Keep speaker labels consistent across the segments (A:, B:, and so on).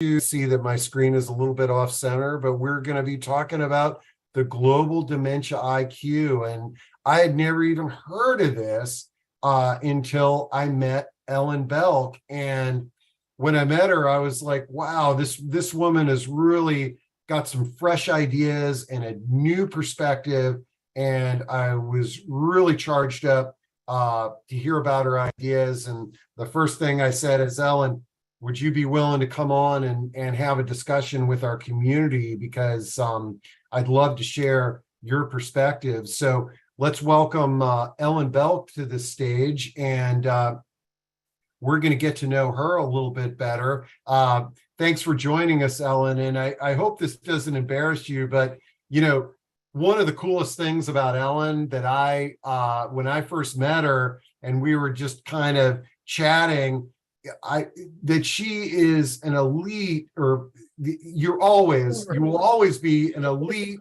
A: You see that my screen is a little bit off center, but we're going to be talking about the global dementia IQ. And I had never even heard of this until I met Ellen Belk. And when I met her, I was like, wow, this woman has really got some fresh ideas and a new perspective. And I was really charged up to hear about her ideas. And the first thing I said is, Ellen, would you be willing to come on and have a discussion with our community? Because I'd love to share your perspective. So let's welcome Ellen Belk to the stage, and we're going to get to know her a little bit better. Thanks for joining us, Ellen. And I hope this doesn't embarrass you, but one of the coolest things about Ellen that when I first met her and we were just kind of chatting, that she is an elite, or you will always be an elite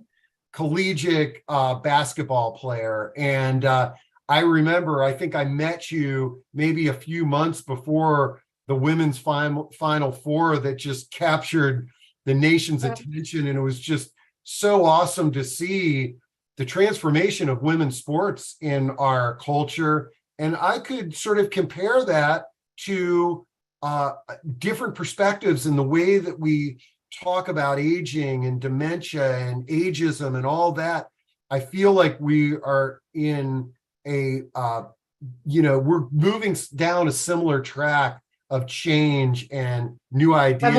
A: collegiate basketball player. And I remember, I think I met you maybe a few months before the women's final four that just captured the nation's attention. And it was just so awesome to see the transformation of women's sports in our culture. And I could sort of compare that to different perspectives in the way that we talk about aging and dementia and ageism and all that. I feel like we are in we're moving down a similar track of change and new ideas.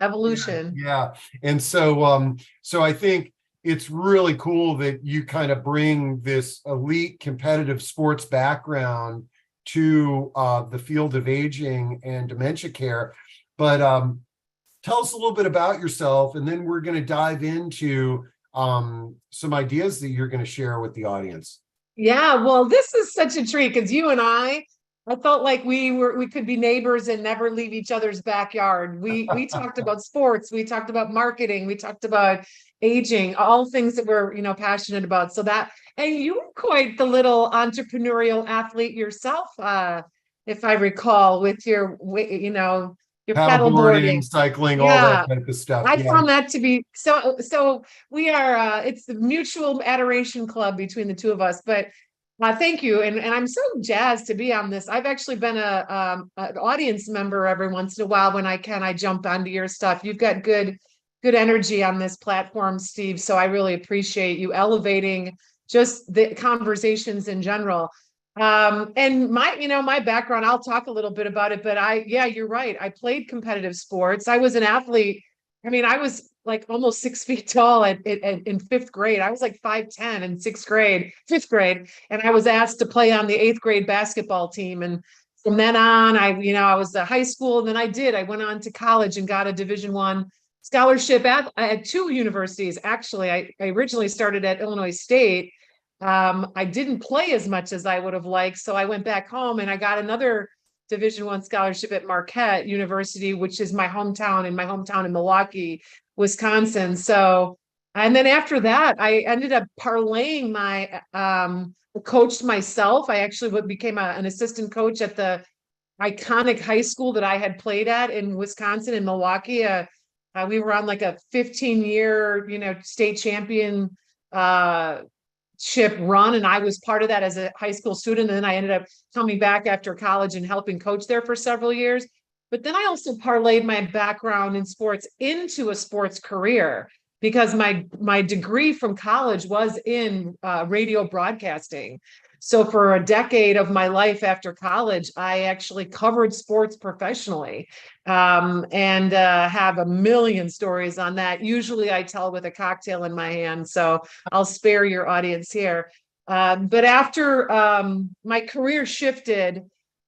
B: Evolution.
A: Yeah. And so I think it's really cool that you kind of bring this elite competitive sports background to the field of aging and dementia care. But tell us a little bit about yourself, and then we're going to dive into some ideas that you're going to share with the audience.
B: Yeah, well, this is such a treat because you and I felt like we could be neighbors and never leave each other's backyard. We talked about sports, we talked about marketing, we talked about aging, all things that we're passionate about. And you were quite the little entrepreneurial athlete yourself, if I recall, with your paddleboarding,
A: cycling, all that type of stuff.
B: I found that to be so we are it's the mutual adoration club between the two of us. But thank you, and I'm so jazzed to be on this. I've actually been an audience member every once in a while. When I can, I jump onto your stuff. You've got good energy on this platform, Steve, so I really appreciate you elevating just the conversations in general. And my background, I'll talk a little bit about it, but you're right. I played competitive sports. I was an athlete. I mean, I was like almost 6 feet tall in fifth grade. I was like 5'10" in fifth grade. And I was asked to play on the 8th grade basketball team. And from then on, I was at high school. And then I went on to college and got a Division I scholarship at 2 universities. Actually, I originally started at Illinois State. I didn't play as much as I would have liked, so I went back home and I got another Division I scholarship at Marquette University, which is my hometown in Milwaukee, Wisconsin. So, and then after that, I ended up parlaying coached myself. I actually became an assistant coach at the iconic high school that I had played at in Wisconsin, in Milwaukee. We were on like a 15-year, state champion run, and I was part of that as a high school student, and then I ended up coming back after college and helping coach there for several years. But then I also parlayed my background in sports into a sports career, because my degree from college was in radio broadcasting. So for a decade of my life after college, I actually covered sports professionally, and have a million stories on that. Usually I tell with a cocktail in my hand, so I'll spare your audience here. But after my career shifted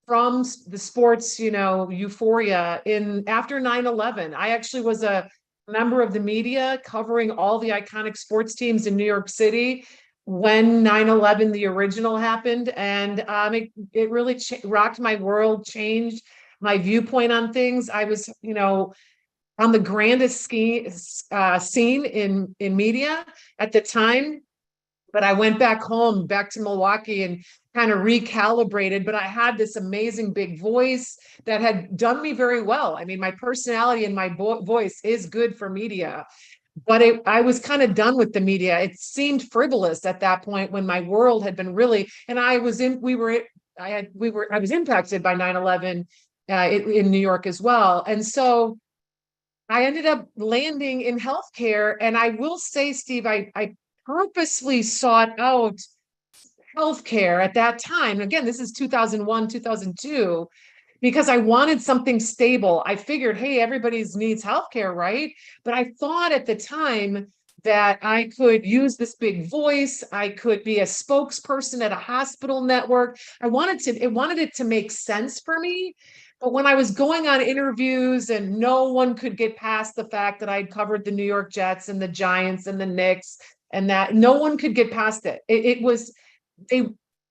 B: from the sports, euphoria after 9/11, I actually was a member of the media covering all the iconic sports teams in New York City when 9/11, the original, happened. And it really rocked my world, changed my viewpoint on things. I was, on the grandest scene in media at the time. But I went back home, back to Milwaukee, and kind of recalibrated. But I had this amazing big voice that had done me very well. I mean, my personality and my voice is good for media, but I was kind of done with the media. It seemed frivolous at that point when my world had been really, and I was impacted by 9/11 in New York as well. And so I ended up landing in healthcare. And I will say, Steve, I purposely sought out healthcare at that time. Again, this is 2001, 2002, because I wanted something stable. I figured, hey, everybody needs healthcare, right? But I thought at the time that I could use this big voice. I could be a spokesperson at a hospital network. I wanted it to make sense for me. But when I was going on interviews and no one could get past the fact that I'd covered the New York Jets and the Giants and the Knicks, and that no one could get past it.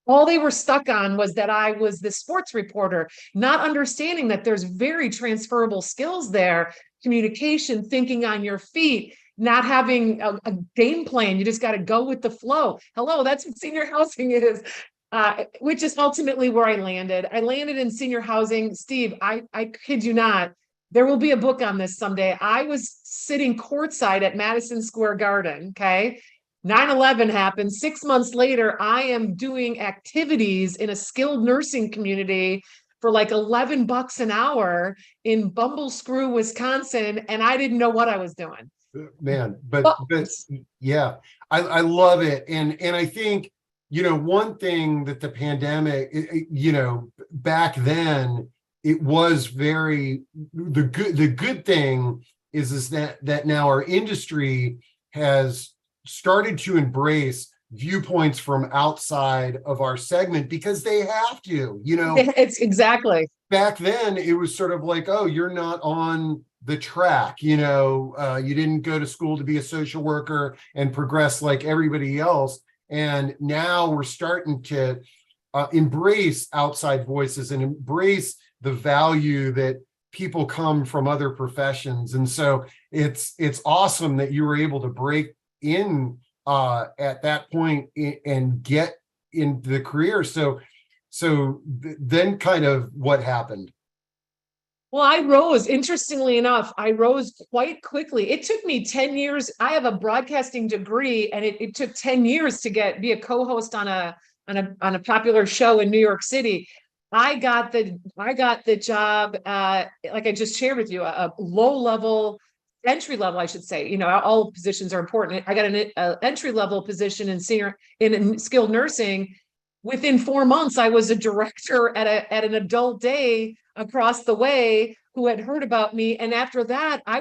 B: All they were stuck on was that I was the sports reporter, not understanding that there's very transferable skills there, communication, thinking on your feet, not having a game plan. You just got to go with the flow. Hello, that's what senior housing is, which is ultimately where I landed. I landed in senior housing. Steve, I kid you not, there will be a book on this someday. I was sitting courtside at Madison Square Garden, okay? 9/11 happened. 6 months later, I am doing activities in a skilled nursing community for like $11 an hour in Bumble Screw, Wisconsin, and I didn't know what I was doing.
A: Man, but yeah, I love it. And I think, one thing that the pandemic, back then, it was the good thing is that now our industry has started to embrace viewpoints from outside of our segment because they have to,
B: It's exactly.
A: Back then it was sort of like, oh, you're not on the track, you didn't go to school to be a social worker and progress like everybody else. And now we're starting to embrace outside voices and embrace the value that people come from other professions. And so it's awesome that you were able to break in at that point and get into the career. So then kind of what happened?
B: Well, interestingly enough, I rose quite quickly. It took me 10 years. I have a broadcasting degree, and it took 10 years to be a co-host on a popular show in New York City. I got the job, like I just shared with you, a entry level, I should say. All positions are important. I got an entry level position in skilled nursing. Within 4 months, I was a director at an adult day across the way who had heard about me. And after that, I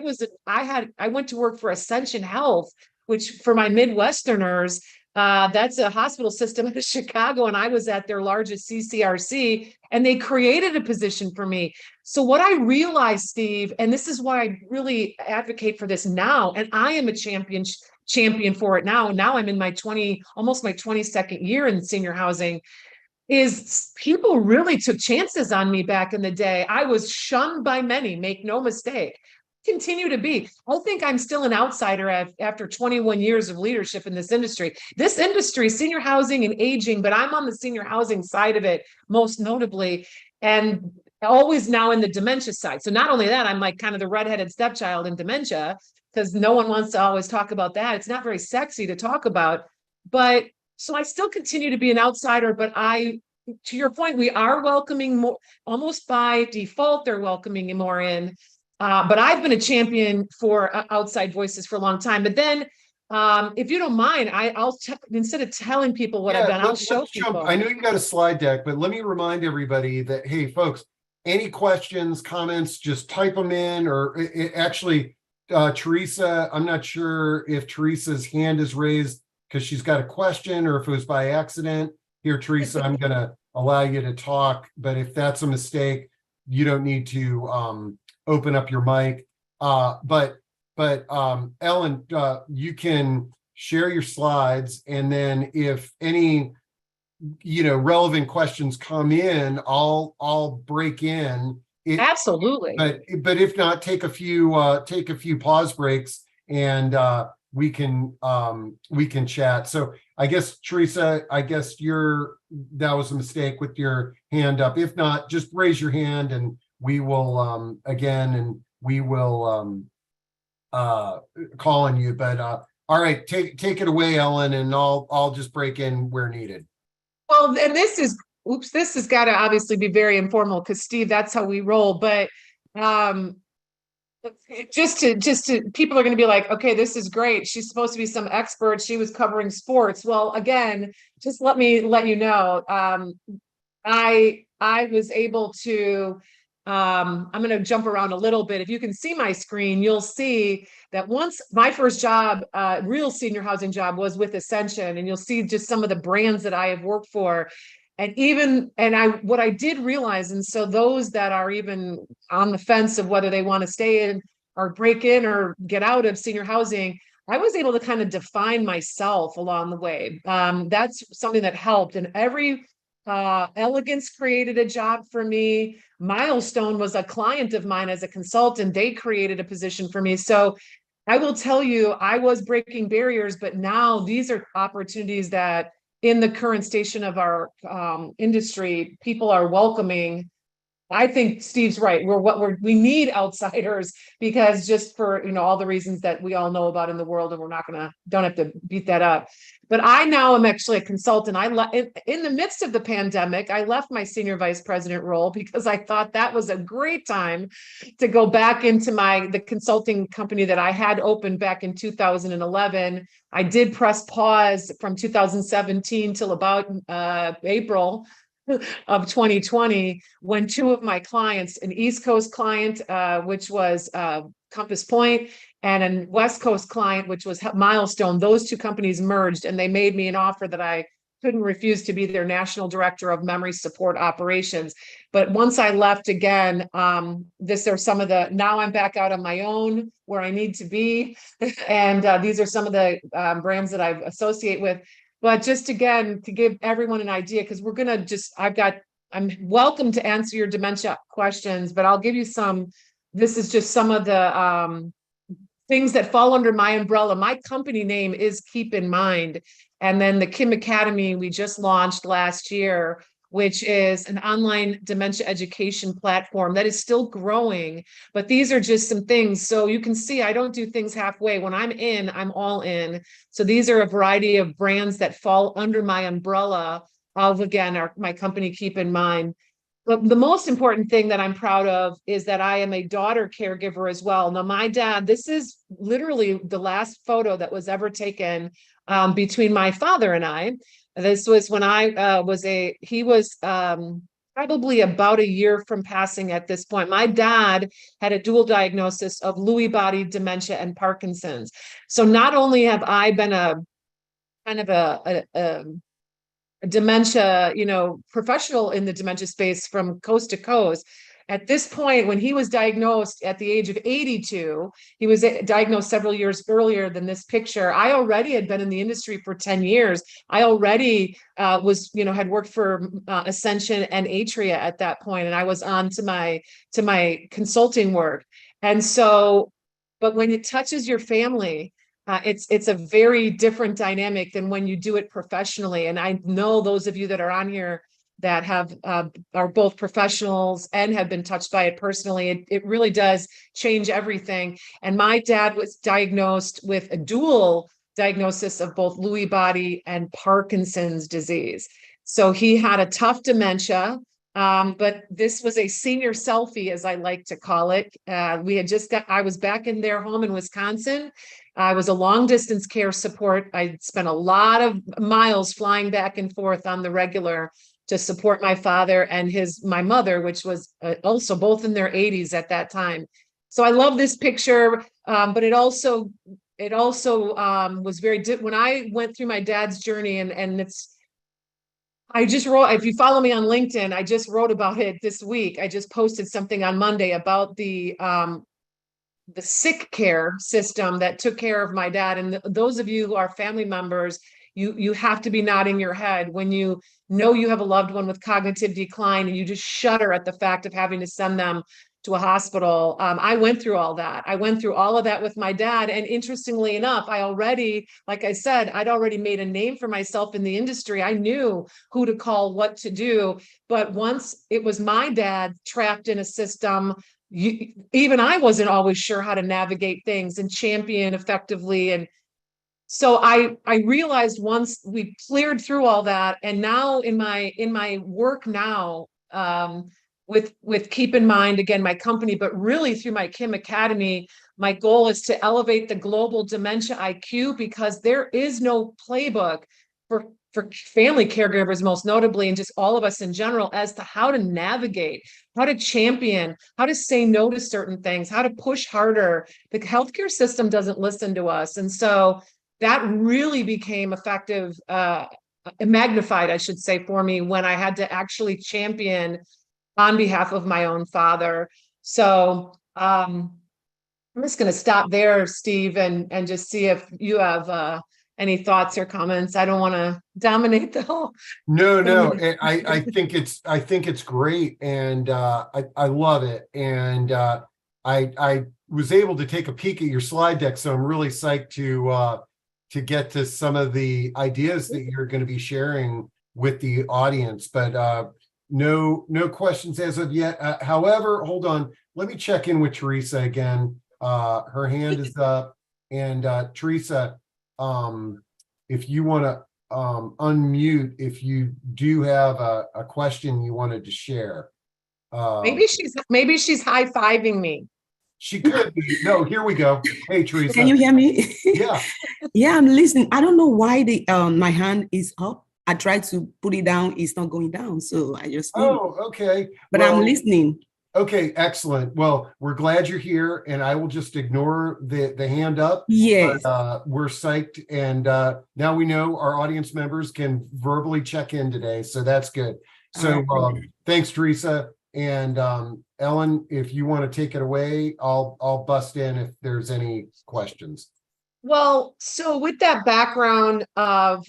B: went to work for Ascension Health, which for my Midwesterners, that's a hospital system in Chicago. And I was at their largest CCRC, and they created a position for me. So what I realized, Steve, and this is why I really advocate for this now, and I am a champion for it now. Now I'm in almost my 22nd year in senior housing, is people really took chances on me back in the day. I was shunned by many, make no mistake. Continue to be. I think I'm still an outsider after 21 years of leadership in this industry. This industry, senior housing and aging, but I'm on the senior housing side of it, most notably, and always now in the dementia side. So not only that, I'm like kind of the redheaded stepchild in dementia, because no one wants to always talk about that. It's not very sexy to talk about. But so I still continue to be an outsider, but to your point, we are welcoming more, almost by default, they're welcoming more in. But I've been a champion for outside voices for a long time. But then, if you don't mind, I'll instead of telling people what I've done, I'll show people.
A: I know you got a slide deck, but let me remind everybody that, hey, folks, any questions, comments, just type them in, or actually, Teresa, I'm not sure if Teresa's hand is raised because she's got a question or if it was by accident. Here, Teresa, I'm going to allow you to talk, but if that's a mistake, you don't need to open up your mic. But Ellen, you can share your slides, and then if any relevant questions come in, I'll break in.
B: Absolutely.
A: But if not, take a few pause breaks, and we can chat. So I guess, Teresa, I guess that was a mistake with your hand up. If not, just raise your hand and we will, again, and we will call on you. But all right, take it away, Ellen, and I'll just break in where needed.
B: Well, and this has got to obviously be very informal because Steve, that's how we roll. But just to people are going to be like, okay, this is great. She's supposed to be some expert. She was covering sports. Well, again, just let you know, I was able to, I'm going to jump around a little bit. If you can see my screen, you'll see that once my first job, real senior housing job, was with Ascension, and you'll see just some of the brands that I have worked for. What I did realize, and so those that are even on the fence of whether they want to stay in or break in or get out of senior housing, I was able to kind of define myself along the way. That's something that helped. And every Elegance created a job for me. Milestone was a client of mine as a consultant. They created a position for me. So I will tell you, I was breaking barriers, but now these are opportunities that in the current station of our industry, people are welcoming. I think Steve's right. We need outsiders, because just for, all the reasons that we all know about in the world, and we're don't have to beat that up. But I now am actually a consultant. In the midst of the pandemic, I left my senior vice president role because I thought that was a great time to go back into the consulting company that I had opened back in 2011. I did press pause from 2017 till about April of 2020, when two of my clients, an East Coast client, which was Compass Point, and a West Coast client, which was Milestone, those two companies merged, and they made me an offer that I couldn't refuse, to be their national director of memory support operations. But once I left again, now I'm back out on my own where I need to be. And these are some of the brands that I associate with. But just again, to give everyone an idea, because I'm welcome to answer your dementia questions, but I'll give you this is just some of the things that fall under my umbrella. My company name is Keep in Mind. And then the Kim Academy we just launched last year, which is an online dementia education platform that is still growing. But these are just some things. So you can see, I don't do things halfway. When I'm in, I'm all in. So these are a variety of brands that fall under my umbrella of, again, my company Keep in Mind. But the most important thing that I'm proud of is that I am a daughter caregiver as well. Now, my dad, this is literally the last photo that was ever taken between my father and I. This was when he was probably about a year from passing at this point. My dad had a dual diagnosis of Lewy body dementia and Parkinson's. So not only have I been a kind of a dementia, professional in the dementia space from coast to coast. At this point, when he was diagnosed at the age of 82, he was diagnosed several years earlier than this picture. I already had been in the industry for 10 years. I already had worked for Ascension and Atria at that point, and I was on to my consulting work. And so, but when it touches your family, it's a very different dynamic than when you do it professionally. And I know those of you that are on here that are both professionals and have been touched by it personally, it really does change everything. And my dad was diagnosed with a dual diagnosis of both Lewy body and Parkinson's disease. So he had a tough dementia. But this was a senior selfie, as I like to call it. I was back in their home in Wisconsin. I was a long distance care support. I spent a lot of miles flying back and forth on the regular to support my father and my mother, which was also both in their 80s at that time. So I love this picture, but it also was very when I went through my dad's journey, and I just wrote, if you follow me on LinkedIn, I just wrote about it this week. I just posted something on Monday about the sick care system that took care of my dad. And those of you who are family members, you have to be nodding your head when you know you have a loved one with cognitive decline, and you just shudder at the fact of having to send them to a hospital. I went through all that. I went through all of that with my dad. And interestingly enough, like I said, I'd already made a name for myself in the industry. I knew who to call, what to do. But once it was my dad trapped in a system, even I wasn't always sure how to navigate things and champion effectively. And so I realized once we cleared through all that, and now in my work now, with keep in mind again my company, but really through my Kim Academy, my goal is to elevate the global dementia IQ, because there is no playbook for family caregivers, most notably, and just all of us in general, as to how to navigate, how to champion, how to say no to certain things, how to push harder. The healthcare system doesn't listen to us, and so that really became effective, magnified, I should say, for me when I had to actually champion on behalf of my own father. So I'm just going to stop there, Steve, and just see if you have any thoughts or comments. I don't want to dominate the whole.
A: No. I think it's great, and I love it. And I was able to take a peek at your slide deck, so I'm really psyched to get to some of the ideas that you're going to be sharing with the audience. But no questions as of yet. However, hold on, let me check in with Teresa again. Her hand is up, and Teresa, if you want to unmute, if you do have a question you wanted to share.
B: Maybe she's high-fiving me.
A: She could be. No, here we go. Hey, Teresa.
C: Can you hear me?
A: Yeah.
C: Yeah, I'm listening. I don't know why the my hand is up. I tried to put it down. It's not going down. So I just.
A: Oh, okay.
C: But well, I'm listening.
A: Okay, excellent. Well, we're glad you're here, and I will just ignore the hand up.
C: Yes.
A: But, we're psyched, and now we know our audience members can verbally check in today, so that's good. So thanks, Teresa. And Ellen, if you want to take it away, I'll bust in if there's any questions.
B: Well, so with that background of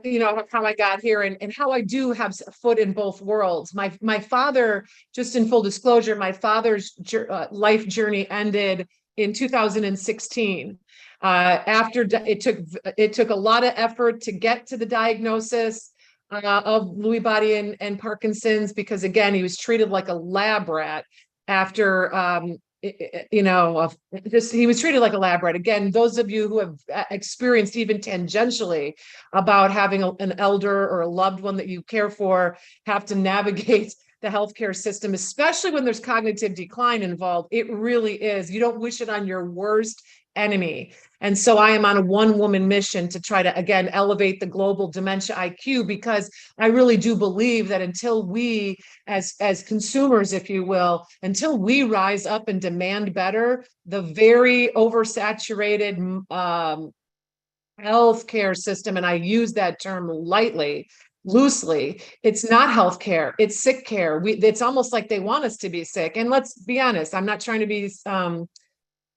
B: you know, how I got here and how I do have a foot in both worlds. My father, just in full disclosure, my father's life journey ended in 2016. After it took a lot of effort to get to the diagnosis of Lewy body and Parkinson's, because again, he was treated like a lab rat after you know, he was treated like a lab rat. Again, those of you who have experienced even tangentially about having an elder or a loved one that you care for have to navigate the healthcare system, especially when there's cognitive decline involved. It really is. You don't wish it on your worst enemy. And so I am on a one-woman mission to try to, again, elevate the global dementia IQ, because I really do believe that until we, as consumers, if you will, until we rise up and demand better, the very oversaturated healthcare system, and I use that term loosely, it's not healthcare, it's sick care. It's almost like they want us to be sick. And let's be honest, I'm not trying to be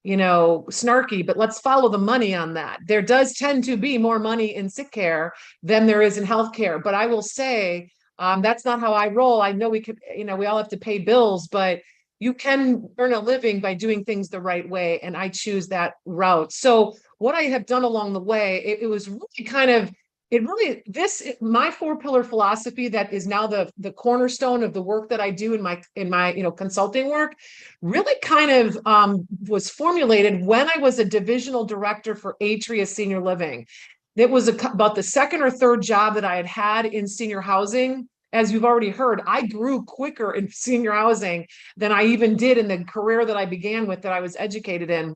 B: you know, snarky, but let's follow the money on that. There does tend to be more money in sick care than there is in healthcare. But I will say that's not how I roll. I know we could, you know, we all have to pay bills, but you can earn a living by doing things the right way. And I choose that route. So what I have done along the way, it was really kind of, my 4-pillar philosophy that is now the cornerstone of the work that I do in my you know, consulting work, really kind of was formulated when I was a divisional director for Atria Senior Living. It was about the second or third job that I had had in senior housing. As you've already heard, I grew quicker in senior housing than I even did in the career that I began with, that I was educated in.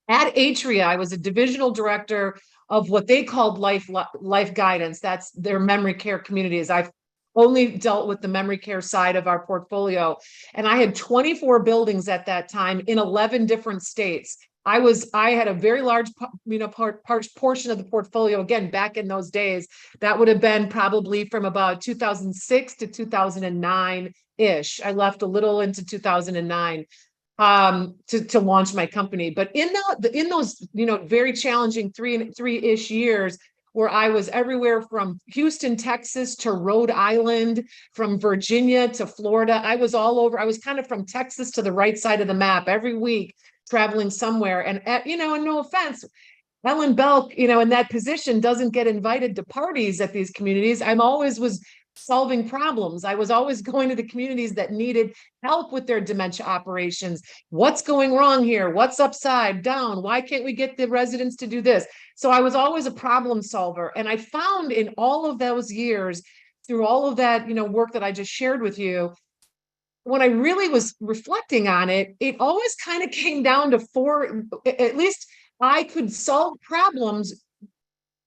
B: At Atria, I was a divisional director of what they called life guidance. That's their memory care communities. I've only dealt with the memory care side of our portfolio. And I had 24 buildings at that time in 11 different states. I had a very large, you know, portion of the portfolio. Again, back in those days, that would have been probably from about 2006 to 2009-ish. I left a little into 2009. To launch my company. But in those, you know, very challenging three-ish years, where I was everywhere from Houston, Texas to Rhode Island, from Virginia to Florida. I was all over. I was kind of from Texas to the right side of the map every week, traveling somewhere. And, and no offense, Ellen Belk, in that position doesn't get invited to parties at these communities. I'm always was solving problems. I was always going to the communities that needed help with their dementia operations. What's going wrong here? What's upside down? Why can't we get the residents to do this? So I was always a problem solver. And I found in all of those years, through all of that, work that I just shared with you, when I really was reflecting on it, it always kind of came down to four, at least I could solve problems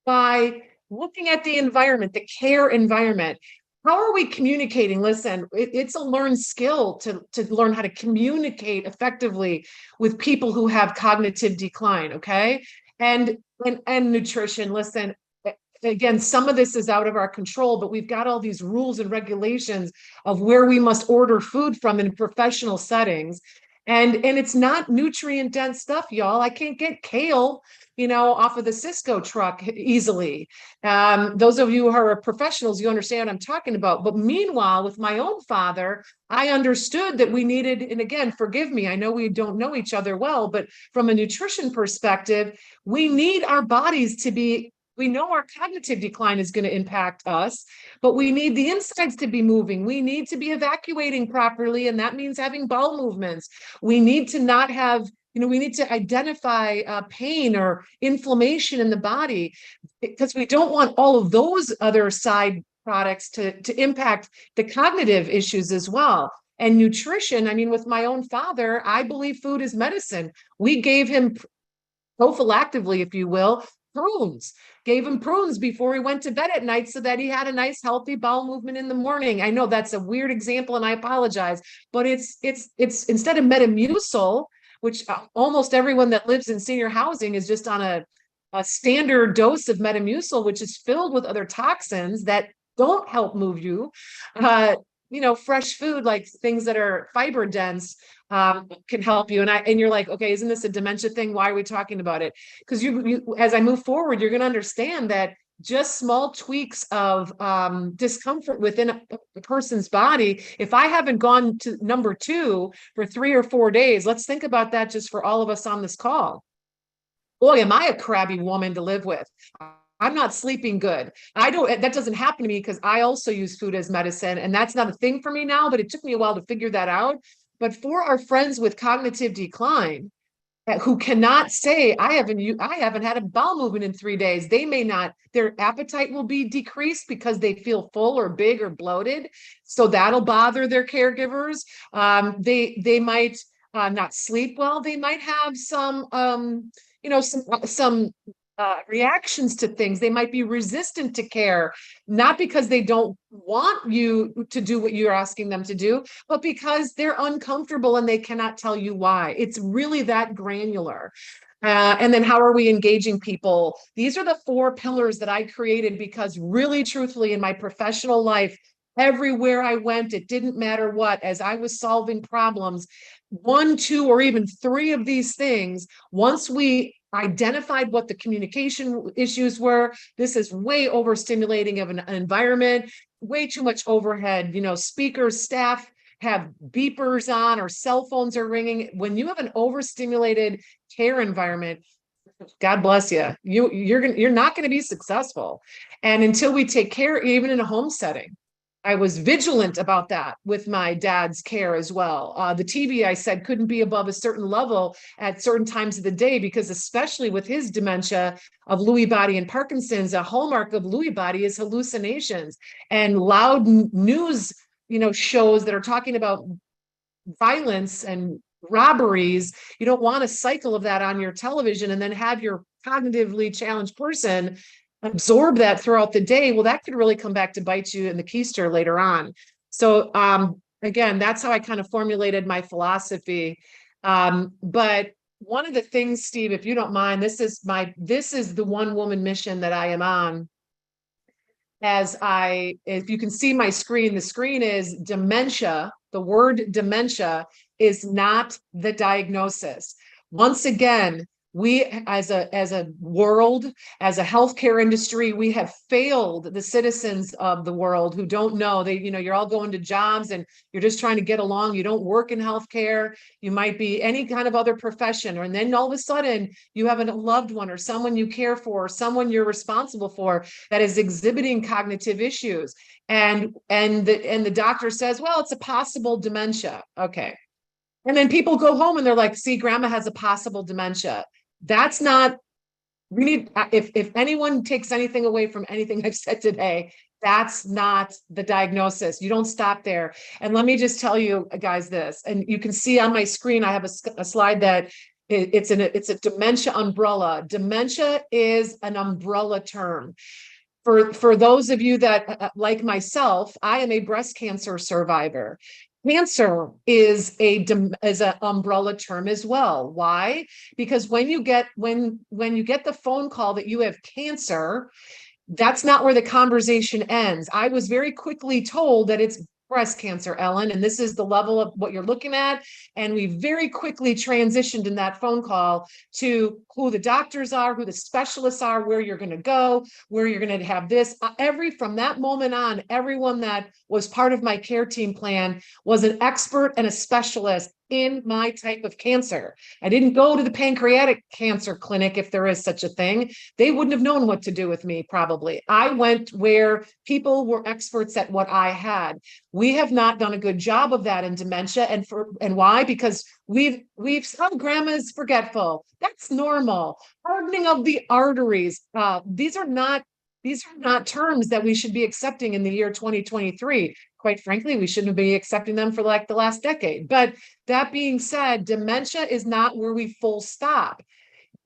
B: by looking at the environment, the care environment. How are we communicating? Listen, it's a learned skill to learn how to communicate effectively with people who have cognitive decline, okay? And nutrition, listen, again, some of this is out of our control, but we've got all these rules and regulations of where we must order food from in professional settings. And it's not nutrient dense stuff, y'all. I can't get kale, off of the Cisco truck easily. Those of you who are professionals, you understand what I'm talking about. But meanwhile, with my own father, I understood that we needed, and again, forgive me, I know we don't know each other well, but from a nutrition perspective, we need our bodies to be, we know our cognitive decline is going to impact us, but we need the insides to be moving. We need to be evacuating properly, and that means having bowel movements. We need to not have, we need to identify pain or inflammation in the body, because we don't want all of those other side products to impact the cognitive issues as well. And nutrition, with my own father, I believe food is medicine. We gave him prophylactically, if you will, prunes, gave him prunes before he went to bed at night so that he had a nice healthy bowel movement in the morning. I know that's a weird example and I apologize, but it's instead of Metamucil, which almost everyone that lives in senior housing is just on a standard dose of Metamucil, which is filled with other toxins that don't help move you. Fresh food, like things that are fiber dense, can help you. And you're like, okay, isn't this a dementia thing? Why are we talking about it? Because you, as I move forward, you're going to understand that just small tweaks of discomfort within a person's body. If I haven't gone to number 2 for 3 or 4 days, let's think about that just for all of us on this call. Boy, am I a crabby woman to live with. I'm not sleeping good. That doesn't happen to me because I also use food as medicine, and that's not a thing for me now, but it took me a while to figure that out. But for our friends with cognitive decline, who cannot say, I haven't had a bowel movement in 3 days, they may not, their appetite will be decreased because they feel full or big or bloated. So that'll bother their caregivers. They might not sleep well. They might have some reactions to things. They might be resistant to care, not because they don't want you to do what you're asking them to do, but because they're uncomfortable and they cannot tell you why. It's really that granular. And then how are we engaging people? These are the 4 pillars that I created because really, truthfully, in my professional life, everywhere I went, it didn't matter what, as I was solving problems, 1, 2, or even 3 of these things, once we identified what the communication issues were. This is way overstimulating of an environment, way too much overhead. Speakers, staff have beepers on or cell phones are ringing. When you have an overstimulated care environment, God bless you, you're not going to be successful. And until we take care, even in a home setting, I was vigilant about that with my dad's care as well. The TV, I said, couldn't be above a certain level at certain times of the day, because especially with his dementia of Lewy body and Parkinson's, a hallmark of Lewy body is hallucinations and loud news, shows that are talking about violence and robberies. You don't want a cycle of that on your television and then have your cognitively challenged person absorb that throughout the day. Well, that could really come back to bite you in the keister later on. So again, that's how I kind of formulated my philosophy. But one of the things, Steve, if you don't mind, this is the one woman mission that I am on. If you can see my screen, the screen is dementia. The word dementia is not the diagnosis. Once again, We, as a world, as a healthcare industry, we have failed the citizens of the world who don't know. You're all going to jobs and you're just trying to get along. You don't work in healthcare. You might be any kind of other profession, and then all of a sudden you have a loved one or someone you care for, or someone you're responsible for that is exhibiting cognitive issues. And the doctor says, well, it's a possible dementia. Okay. And then people go home and they're like, see, grandma has a possible dementia. That's not, we need, if anyone takes anything away from anything I've said today, that's not the diagnosis. You don't stop there. And let me just tell you guys this, and you can see on my screen, I have a slide that it's a dementia umbrella. Dementia is an umbrella term. For those of you that, like myself, I am a breast cancer survivor. Cancer is an umbrella term as well. Why? Because when you get the phone call that you have cancer, that's not where the conversation ends. I was very quickly told that it's breast cancer, Ellen, and this is the level of what you're looking at. And we very quickly transitioned in that phone call to who the doctors are, who the specialists are, where you're going to go, where you're going to have this. From that moment on, everyone that was part of my care team plan was an expert and a specialist in my type of cancer. I didn't go to the pancreatic cancer clinic, if there is such a thing. They wouldn't have known what to do with me, probably. I went where people were experts at what I had. We have not done a good job of that in dementia. And why? Because we've some grandma's forgetful. That's normal. Hardening of the arteries. These are not terms that we should be accepting in the year 2023. Quite frankly, we shouldn't be accepting them for like the last decade. But that being said, dementia is not where we full stop.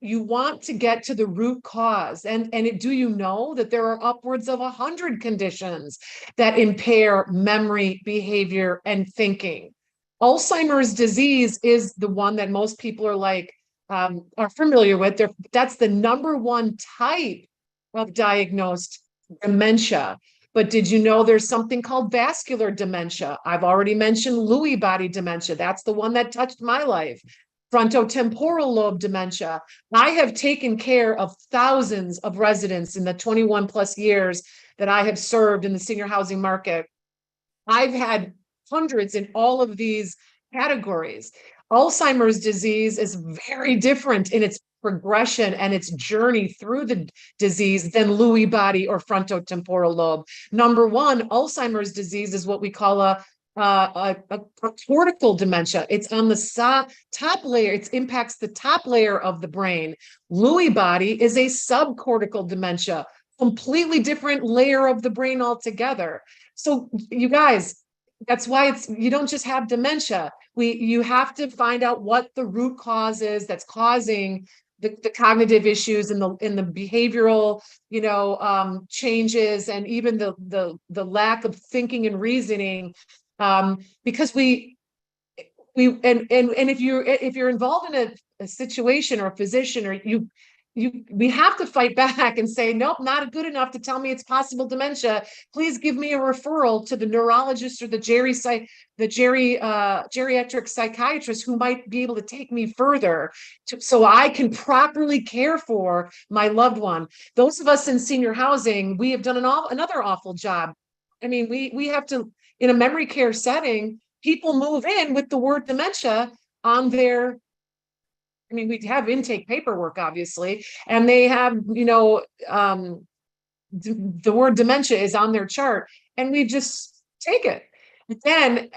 B: You want to get to the root cause. And do you know that there are upwards of 100 conditions that impair memory, behavior, and thinking? Alzheimer's disease is the one that most people are familiar with. That's the number one type of diagnosed dementia. But did you know there's something called vascular dementia? I've already mentioned Lewy body dementia. That's the one that touched my life. Frontotemporal lobe dementia. I have taken care of thousands of residents in the 21 plus years that I have served in the senior housing market. I've had hundreds in all of these categories. Alzheimer's disease is very different in its progression and its journey through the disease than Lewy body or frontotemporal lobe. Number one, Alzheimer's disease is what we call a cortical dementia. It's on the top layer. It impacts the top layer of the brain. Lewy body is a subcortical dementia, completely different layer of the brain altogether. So you guys, that's why you don't just have dementia. You have to find out what the root cause is that's causing the cognitive issues and the behavioral, changes, and even the lack of thinking and reasoning, because if you're involved in a situation or a physician or we have to fight back and say, nope, not good enough to tell me it's possible dementia. Please give me a referral to the neurologist or the geriatric psychiatrist who might be able to take me further so I can properly care for my loved one. Those of us in senior housing, we have done another awful job. I mean, we have to, in a memory care setting, people move in with the word dementia on their, we have intake paperwork, obviously, and they have, the word dementia is on their chart, and we just take it. But then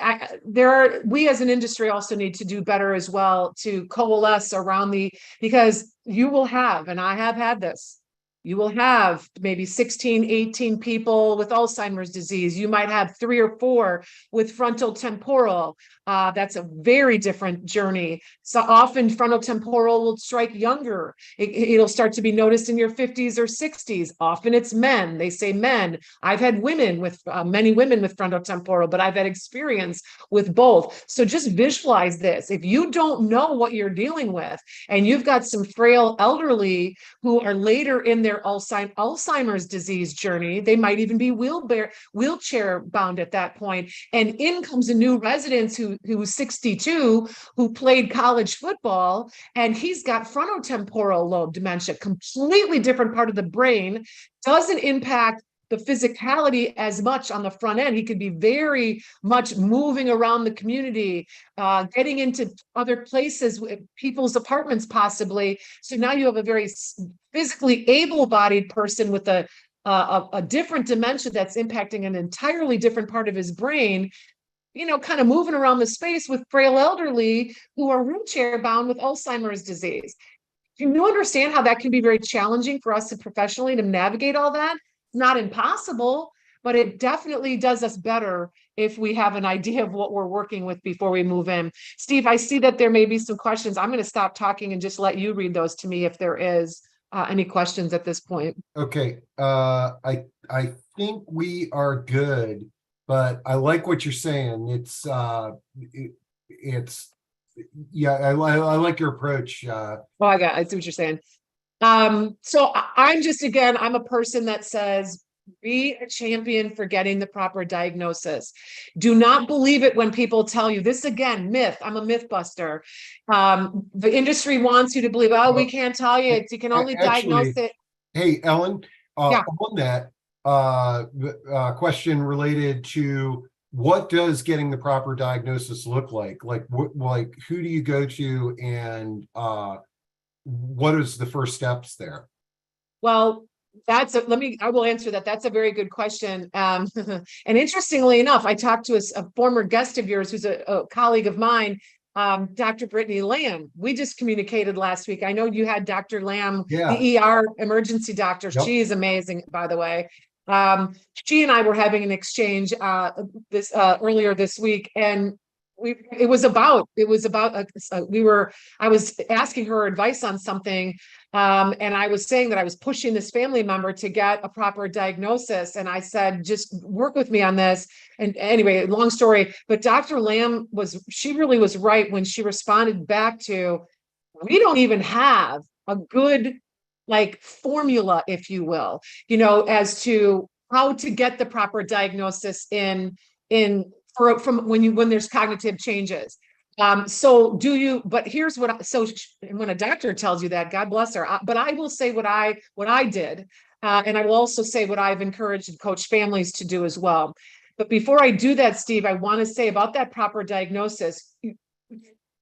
B: we as an industry also need to do better as well to coalesce around because you will have, and I have had this, you will have maybe 16, 18 people with Alzheimer's disease. You might have 3 or 4 with frontal temporal. That's a very different journey. So often frontal temporal will strike younger. It'll start to be noticed in your 50s or 60s. Often it's men. They say men. I've had women many women with frontal temporal, but I've had experience with both. So just visualize this. If you don't know what you're dealing with, and you've got some frail elderly who are later in their Alzheimer's disease journey, they might even be wheelchair bound at that point. And in comes a new resident who who was 62, who played college football, and he's got frontotemporal lobe dementia, completely different part of the brain, doesn't impact the physicality as much on the front end. He could be very much moving around the community, getting into other places, people's apartments possibly. So now you have a very physically able-bodied person with a different dementia that's impacting an entirely different part of his brain, you know, kind of moving around the space with frail elderly who are wheelchair bound with Alzheimer's disease. Can you understand how that can be very challenging for us to professionally to navigate all that? Not impossible, but it definitely does us better if we have an idea of what we're working with before we move in. Steve, I see that there may be some questions. I'm going to stop talking and just let you read those to me if there is any questions at this point.
A: Okay, I think we are good, but I like what you're saying. It's yeah, I like your approach.
B: Oh, I see what you're saying. So I'm just, again, I'm a person that says, be a champion for getting the proper diagnosis. Do not believe it when people tell you this. Again, myth. I'm a myth buster. The industry wants you to believe, oh, we can't tell you. You can only diagnose it.
A: Hey, Ellen,
B: Yeah.
A: on that question related to what does getting the proper diagnosis look like? Like, like who do you go to, and what is the first steps there?
B: Well, I will answer that. That's a very good question. And interestingly enough, I talked to a former guest of yours who's a colleague of mine, Dr. Brittany Lamb. We just communicated last week. I know you had Dr. Lamb, the ER emergency doctor. Yep. She is amazing, by the way. She and I were having an exchange earlier this week, and I was asking her advice on something, and I was saying that I was pushing this family member to get a proper diagnosis, and I said, just work with me on this. And anyway, long story, but Dr. Lamb really was right when she responded back to, we don't even have a good formula, if you will, as to how to get the proper diagnosis from when there's cognitive changes. But here's when a doctor tells you that, God bless her, but I will say what I did. And I will also say what I've encouraged and coached families to do as well. But before I do that, Steve, I want to say about that proper diagnosis.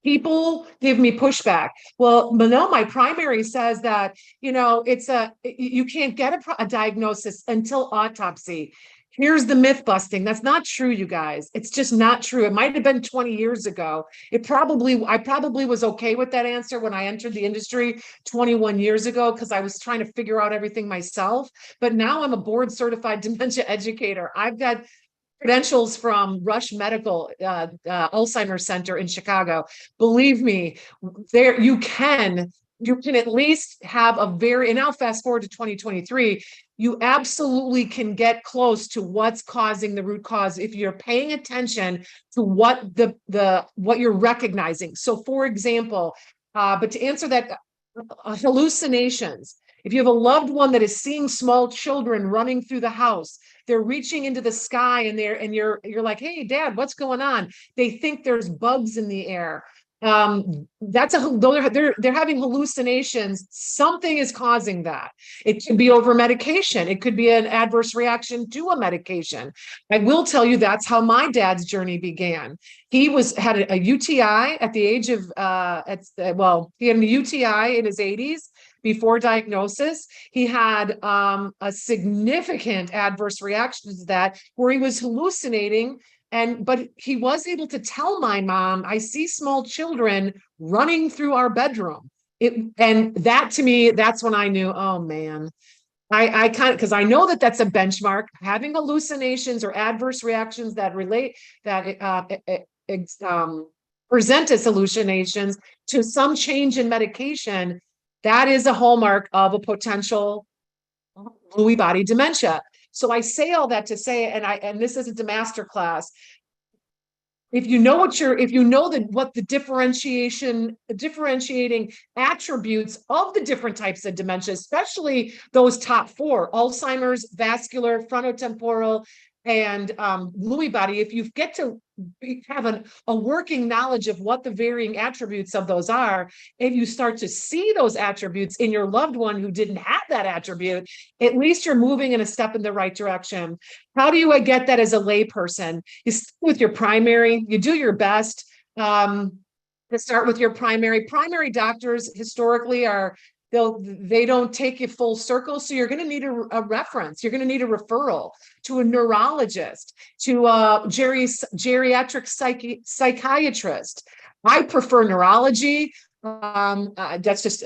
B: People give me pushback. Well, no, my primary says that, you can't get a diagnosis until autopsy. Here's the myth busting. That's not true, you guys. It's just not true. It might have been 20 years ago. I probably was okay with that answer when I entered the industry 21 years ago, because I was trying to figure out everything myself. But now I'm a board certified dementia educator. I've got credentials from Rush Medical Alzheimer's Center in Chicago. Believe me, you can at least have and now fast forward to 2023, you absolutely can get close to what's causing the root cause if you're paying attention to what you're recognizing. So for example, but to answer that, hallucinations. If you have a loved one that is seeing small children running through the house, they're reaching into the sky and you're like, hey, Dad, what's going on? They think there's bugs in the air. They're having hallucinations. Something is causing that. It could be over medication. It could be an adverse reaction to a medication. I will tell you that's how my dad's journey began. He had a UTI at the age of he had a UTI in his 80s. Before diagnosis, he had a significant adverse reaction to that, where he was hallucinating. But he was able to tell my mom, I see small children running through our bedroom. And that, to me, that's when I knew, oh man, because I know that's a benchmark. Having hallucinations or adverse reactions that present as hallucinations to some change in medication, that is a hallmark of a potential Lewy body dementia. So I say all that to say, and this isn't a master class. If you know what the differentiating attributes of the different types of dementia, especially those top four: Alzheimer's, vascular, frontotemporal, And Lewy body, if you get to have a working knowledge of what the varying attributes of those are, if you start to see those attributes in your loved one who didn't have that attribute, at least you're moving in a step in the right direction. How do you get that as a layperson? You start with your primary, you do your best to start with your primary doctors historically are they don't take you full circle. So you're going to need a reference. You're going to need a referral to a neurologist, to a geriatric psychiatrist. I prefer neurology. That's just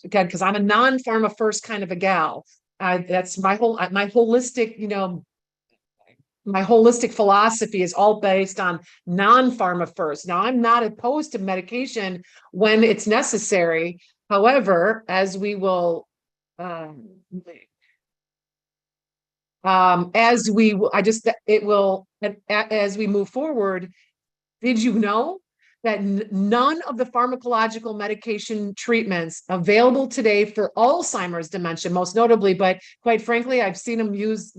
B: again, because I'm a non-pharma first kind of a gal. That's my holistic, my holistic philosophy is all based on non-pharma first. Now, I'm not opposed to medication when it's necessary. However, as we will, as we move forward, did you know that none of the pharmacological medication treatments available today for Alzheimer's dementia, most notably, but quite frankly, I've seen them used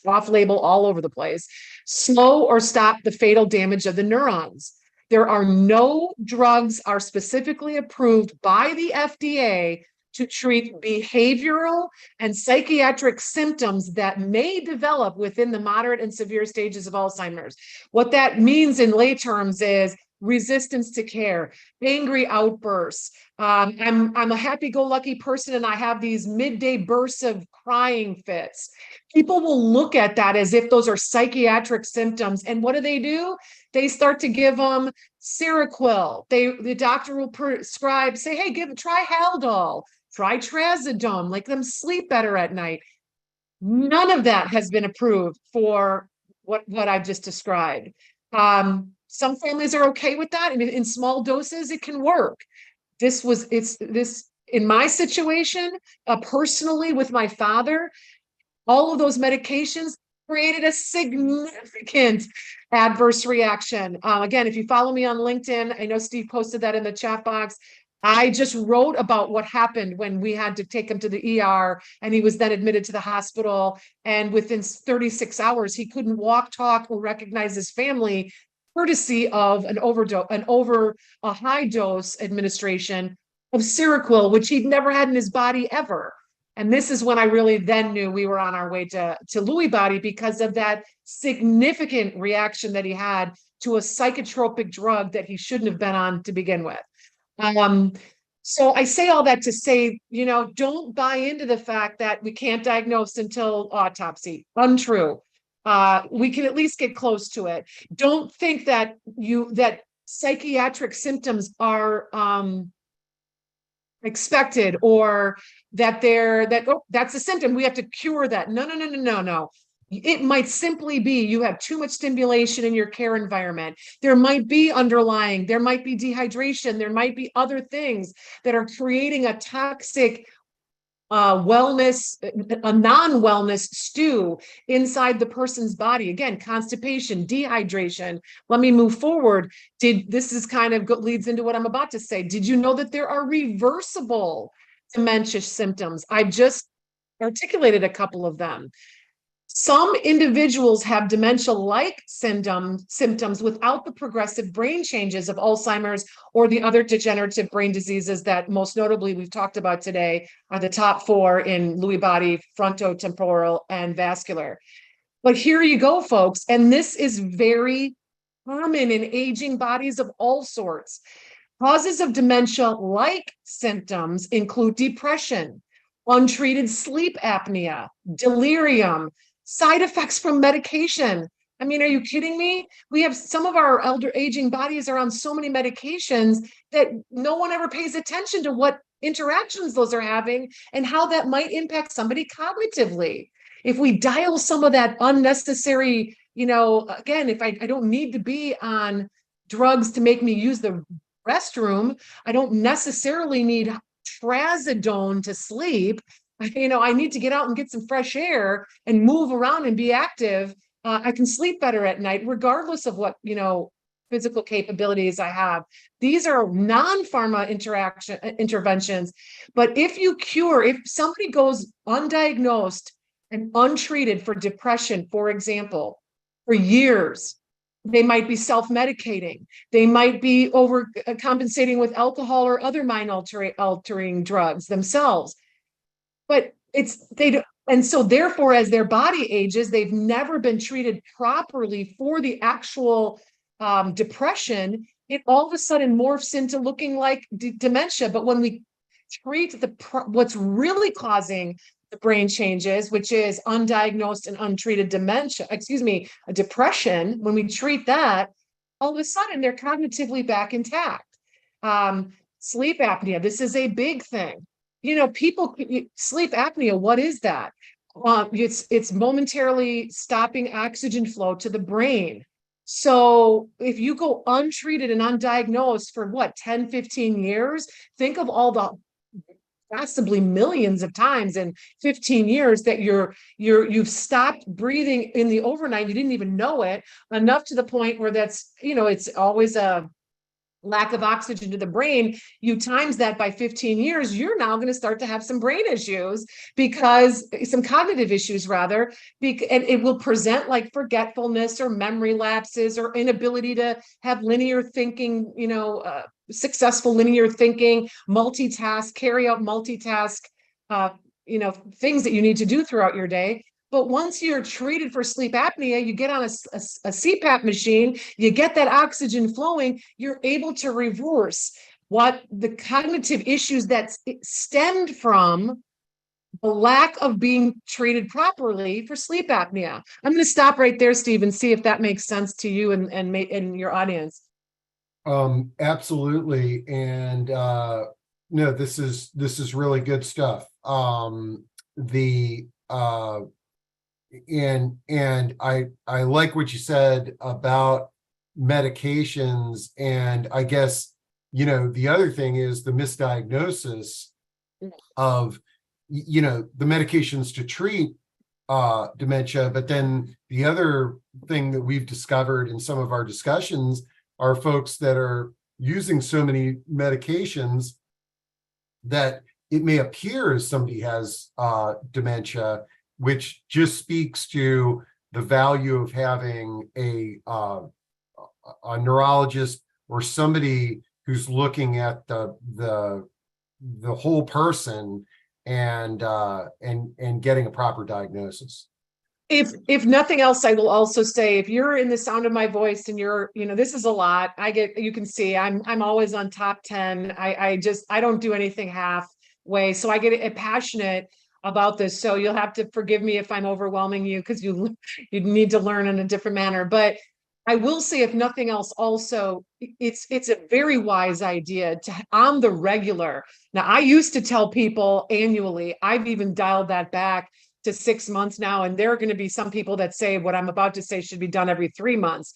B: off-label all over the place, slow or stop the fatal damage of the neurons? There are no drugs are specifically approved by the FDA to treat behavioral and psychiatric symptoms that may develop within the moderate and severe stages of Alzheimer's. What that means in lay terms is resistance to care, angry outbursts. I'm a happy-go-lucky person and I have these midday bursts of crying fits. People will look at that as if those are psychiatric symptoms. And what do? They start to give them Seroquel. The doctor will prescribe, say, hey, try Haldol, try Trazodone, make them sleep better at night. None of that has been approved for what I've just described. Some families are okay with that. And in small doses, it can work. In my situation, personally with my father, all of those medications created a significant adverse reaction. Again, if you follow me on LinkedIn, I know Steve posted that in the chat box. I just wrote about what happened when we had to take him to the ER and he was then admitted to the hospital. And within 36 hours, he couldn't walk, talk, or recognize his family, courtesy of a high dose administration of Seroquel, which he'd never had in his body ever. And this is when I really then knew we were on our way to Lewy body because of that significant reaction that he had to a psychotropic drug that he shouldn't have been on to begin with. So I say all that to say, don't buy into the fact that we can't diagnose until autopsy. Untrue. We can at least get close to it. Don't think that psychiatric symptoms are expected or that that's a symptom. We have to cure that. No. It might simply be you have too much stimulation in your care environment. There might be dehydration. There might be other things that are creating a toxic a non-wellness stew inside the person's body. Again, constipation, dehydration. Let me move forward. This is kind of leads into what I'm about to say. Did you know that there are reversible dementia symptoms? I've just articulated a couple of them. Some individuals have dementia-like symptoms without the progressive brain changes of Alzheimer's or the other degenerative brain diseases that most notably we've talked about today are the top four in Lewy body, frontotemporal, and vascular. But here you go, folks. And this is very common in aging bodies of all sorts. Causes of dementia-like symptoms include depression, untreated sleep apnea, delirium, side effects from medication. I mean, are you kidding me? We have some of our elder aging bodies are on so many medications that no one ever pays attention to what interactions those are having and how that might impact somebody cognitively. If we dial some of that unnecessary, again, if I don't need to be on drugs to make me use the restroom, I don't necessarily need trazodone to sleep. I need to get out and get some fresh air and move around and be active. I can sleep better at night, regardless of what, physical capabilities I have. These are non-pharma interventions. But if somebody goes undiagnosed and untreated for depression, for example, for years. They might be self-medicating. They might be overcompensating with alcohol or other mind-altering drugs themselves. But and so therefore, as their body ages, they've never been treated properly for the actual depression. It all of a sudden morphs into looking like dementia. But when we treat what's really causing the brain changes, which is undiagnosed and untreated dementia, a depression, when we treat that, all of a sudden they're cognitively back intact. Sleep apnea, this is a big thing. Sleep apnea, what is that? It's momentarily stopping oxygen flow to the brain. So if you go untreated and undiagnosed for 10, 15 years, think of all the possibly millions of times in 15 years that you've stopped breathing in the overnight. You didn't even know it, enough to the point where that's, it's always a lack of oxygen to the brain. You times that by 15 years, you're now going to start to have some brain issues, because some cognitive issues rather, and it will present like forgetfulness or memory lapses or inability to have linear thinking, successful linear thinking, carry out multitask, things that you need to do throughout your day. But once you're treated for sleep apnea, you get on a CPAP machine, you get that oxygen flowing, you're able to reverse what the cognitive issues that stemmed from the lack of being treated properly for sleep apnea. I'm going to stop right there, Steve, and see if that makes sense to you and your audience.
A: Absolutely. And no, this is really good stuff. And I like what you said about medications, and I guess the other thing is the misdiagnosis of the medications to treat dementia. But then the other thing that we've discovered in some of our discussions are folks that are using so many medications that it may appear as somebody has dementia, which just speaks to the value of having a neurologist or somebody who's looking at the whole person and getting a proper diagnosis.
B: If nothing else, I will also say, if you're in the sound of my voice and you're, this is a lot. You can see I'm always on top 10. I don't do anything halfway. So I get passionate about this. So you'll have to forgive me if I'm overwhelming you, because you need to learn in a different manner. But I will say, if nothing else, also, it's a very wise idea to, on the regular. Now, I used to tell people annually. I've even dialed that back to 6 months now. And there are going to be some people that say what I'm about to say should be done every 3 months.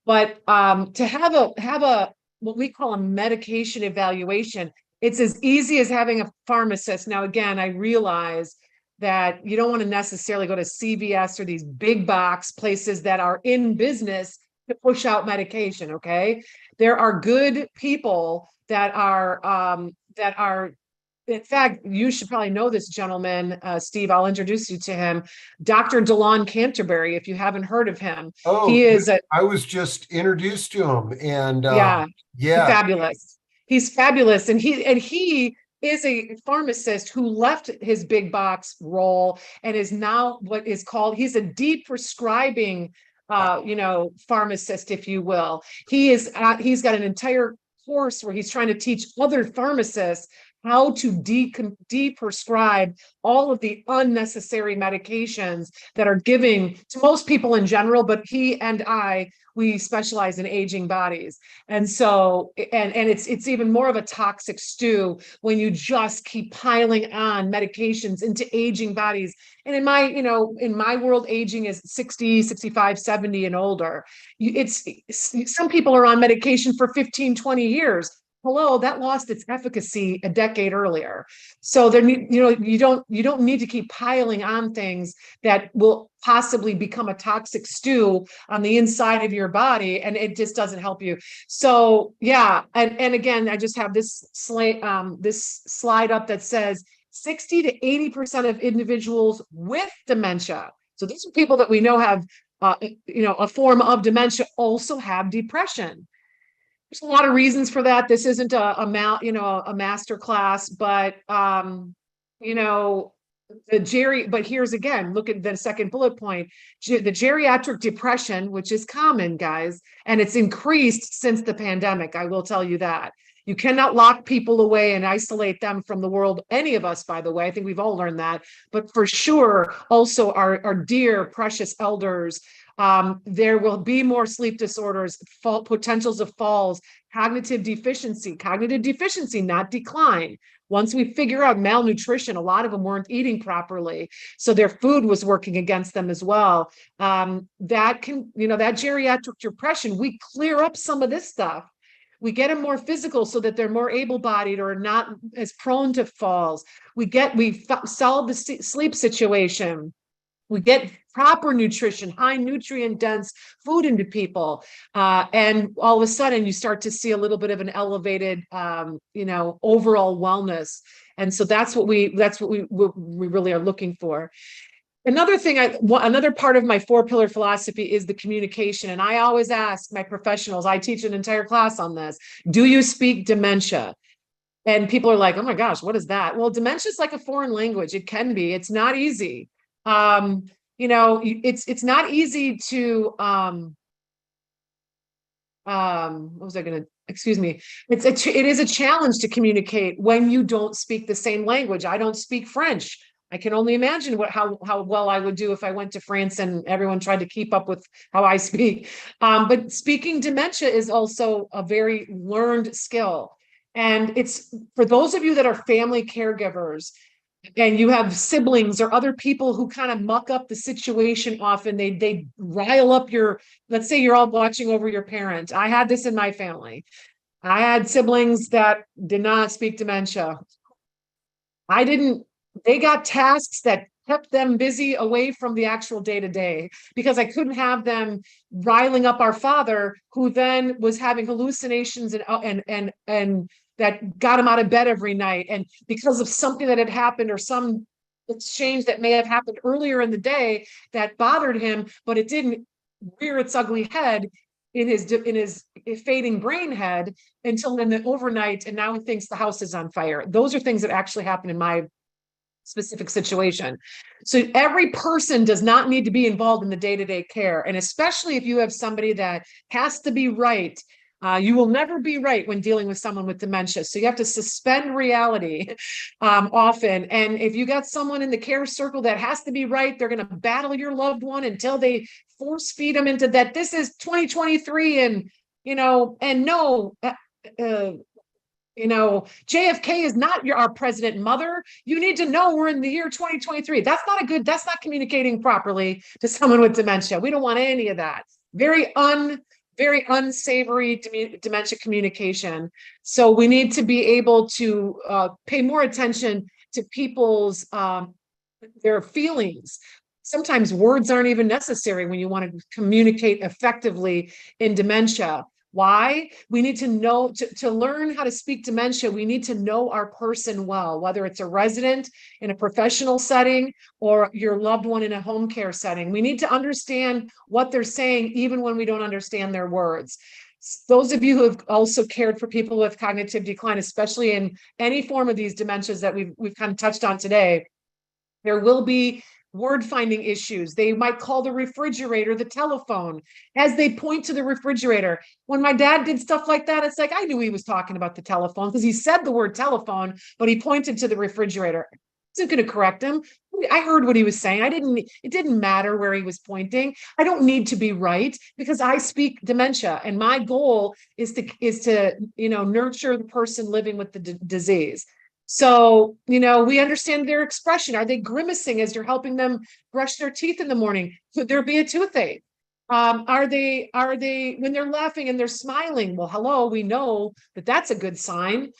B: But to have a what we call a medication evaluation, it's as easy as having a pharmacist. Now, again, I realize that you don't want to necessarily go to CVS or these big box places that are in business to push out medication. Okay. There are good people that are, in fact, you should probably know this gentleman, Steve. I'll introduce you to him, Dr. DeLon Canterbury, if you haven't heard of him.
A: Oh,
B: he is
A: I was just introduced to him, and
B: fabulous. He's fabulous. And he is a pharmacist who left his big box role and is now what is called, he's a deprescribing, pharmacist, if you will. He's got an entire course where he's trying to teach other pharmacists how to deprescribe all of the unnecessary medications that are giving to most people in general, but he and we specialize in aging bodies. And so, and it's even more of a toxic stew when you just keep piling on medications into aging bodies. And in my world, aging is 60, 65, 70 and older. Some people are on medication for 15, 20 years. hello, that lost its efficacy a decade earlier. So there, you don't need to keep piling on things that will possibly become a toxic stew on the inside of your body, and it just doesn't help you. So yeah, and again, I just have this slide up that says 60 to 80% of individuals with dementia. So these are people that we know have a form of dementia, also have depression. There's a lot of reasons for that. This isn't a master class, but but here's again, look at the second bullet point, the geriatric depression, which is common, guys, and it's increased since the pandemic. I will tell you that. You cannot lock people away and isolate them from the world. Any of us, by the way, I think we've all learned that, but for sure, also our dear, precious elders. There will be more sleep disorders, potentials of falls, cognitive deficiency, not decline. Once we figure out malnutrition, a lot of them weren't eating properly, so their food was working against them as well. That geriatric depression, we clear up some of this stuff. We get them more physical so that they're more able-bodied or not as prone to falls. We solve the sleep situation. We get proper nutrition, high nutrient dense food into people. And all of a sudden you start to see a little bit of an elevated, overall wellness. And so that's what we really are looking for. Another thing, another part of my 4-pillar philosophy is the communication. And I always ask my professionals, I teach an entire class on this. Do you speak dementia? And people are like, oh my gosh, what is that? Well, dementia is like a foreign language. It can be, it's not easy. It's not easy to, excuse me. It is a challenge to communicate when you don't speak the same language. I don't speak French. I can only imagine how well I would do if I went to France and everyone tried to keep up with how I speak. But speaking dementia is also a very learned skill. And it's for those of you that are family caregivers and you have siblings or other people who kind of muck up the situation often, they rile up let's say you're all watching over your parent. I had this in my family. I had siblings that did not speak dementia. They got tasks that kept them busy away from the actual day-to-day because I couldn't have them riling up our father, who then was having hallucinations and that got him out of bed every night. And because of something that had happened or some exchange that may have happened earlier in the day that bothered him, but it didn't rear its ugly head in his fading brain head until in the overnight. And now he thinks the house is on fire. Those are things that actually happen in my specific situation. So every person does not need to be involved in the day-to-day care. And especially if you have somebody that has to be right, you will never be right when dealing with someone with dementia. So you have to suspend reality often. And if you got someone in the care circle that has to be right, they're going to battle your loved one until they force feed them into that. This is 2023 and no, JFK is not our president mother. You need to know we're in the year 2023. That's not communicating properly to someone with dementia. We don't want any of that. Very unsavory dementia communication. So we need to be able to pay more attention to people's their feelings. Sometimes words aren't even necessary when you want to communicate effectively in dementia. Why? We need to know, to learn how to speak dementia, we need to know our person well, whether it's a resident in a professional setting or your loved one in a home care setting. We need to understand what they're saying, even when we don't understand their words. Those of you who have also cared for people with cognitive decline, especially in any form of these dementias that we've kind of touched on today, there will be word finding issues. They might call the refrigerator the telephone as they point to the refrigerator. When my dad did stuff like that, it's like I knew he was talking about the telephone because he said the word telephone, but he pointed to the refrigerator. I wasn't going to correct him. I heard what he was saying. It didn't matter where he was pointing. I don't need to be right because I speak dementia, and my goal is to nurture the person living with the disease. So, we understand their expression. Are they grimacing as you're helping them brush their teeth in the morning? Could there be a toothache? Are they when they're laughing and they're smiling? Well, hello, we know that that's a good sign.